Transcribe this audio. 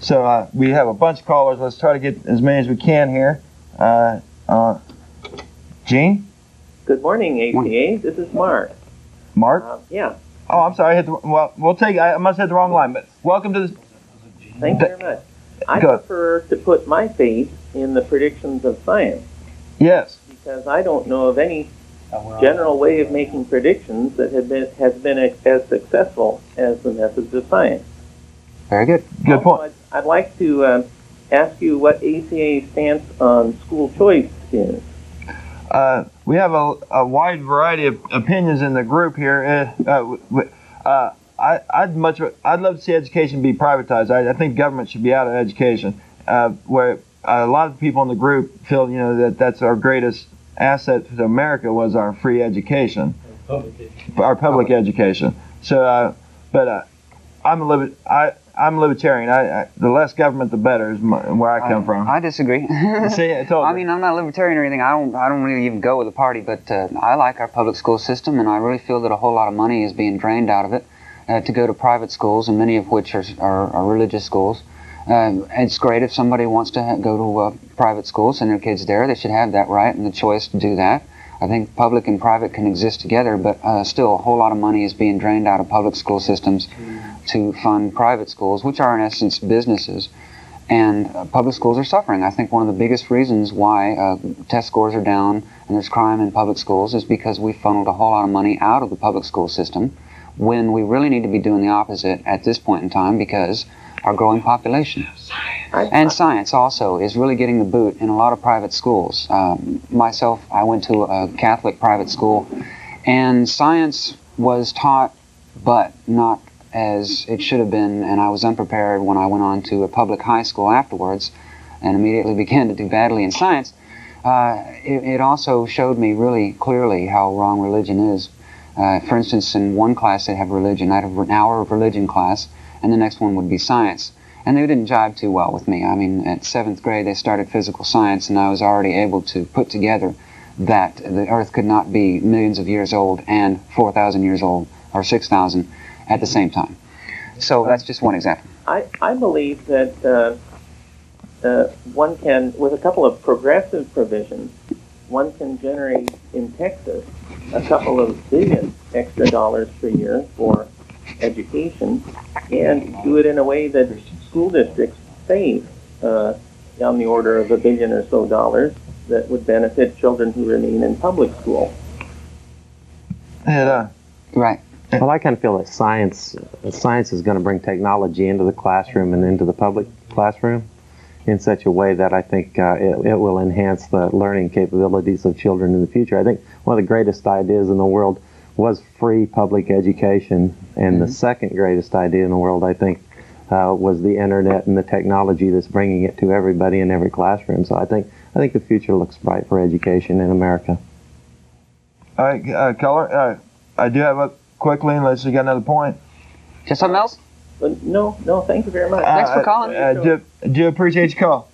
So we have a bunch of callers. Let's try to get as many as we can here. Gene? Good morning, ACA. This is Mark. Mark? Yeah. Oh, I'm sorry. I must have hit the wrong line, but welcome to the... Thank you very much. I prefer to put my faith in the predictions of science. Yes. Because I don't know of any general way of making predictions that has been as successful as the methods of science. Very good. Good point. I'd like to ask you what ACA's stance on school choice is. We have a wide variety of opinions in the group here. I'd love to see education be privatized. I think government should be out of education. Where a lot of people in the group feel, that's our greatest asset to America was our free education, our public education. So, I'm a libertarian. The less government, the better, is where I come from. I disagree. See, I told you. I mean, I'm not a libertarian or anything. I don't really even go with the party, but I like our public school system, and I really feel that a whole lot of money is being drained out of it to go to private schools, and many of which are religious schools. It's great if somebody wants to go to private schools, send their kids there. They should have that right and the choice to do that. I think public and private can exist together, but still a whole lot of money is being drained out of public school systems to fund private schools, which are in essence businesses. And public schools are suffering. I think one of the biggest reasons why test scores are down and there's crime in public schools is because we funneled a whole lot of money out of the public school system when we really need to be doing the opposite at this point in time, because our growing population. And science also is really getting the boot in a lot of private schools. Myself, I went to a Catholic private school, and science was taught, but not as it should have been, and I was unprepared when I went on to a public high school afterwards and immediately began to do badly in science. It also showed me really clearly how wrong religion is. For instance, in one class they'd have religion. I'd have an hour of religion class, and the next one would be science. And they didn't jive too well with me. I mean, at 7th grade they started physical science, and I was already able to put together that the Earth could not be millions of years old and 4,000 years old, or 6,000 at the same time. So that's just one example. I believe that one can, with a couple of progressive provisions, one can generate in Texas a couple of billion extra dollars per year for education, and do it in a way that school districts save down the order of $1 billion or so that would benefit children who remain in public school. Right. Well, I kind of feel that science is going to bring technology into the classroom and into the public classroom in such a way that I think it will enhance the learning capabilities of children in the future. I think one of the greatest ideas in the world was free public education, and the second greatest idea in the world, I think, was the internet and the technology that's bringing it to everybody in every classroom. So I think the future looks bright for education in America. All right, caller, I do have a quickly, unless you got another point. Just something else? No, thank you very much. Thanks for calling. Do appreciate your call.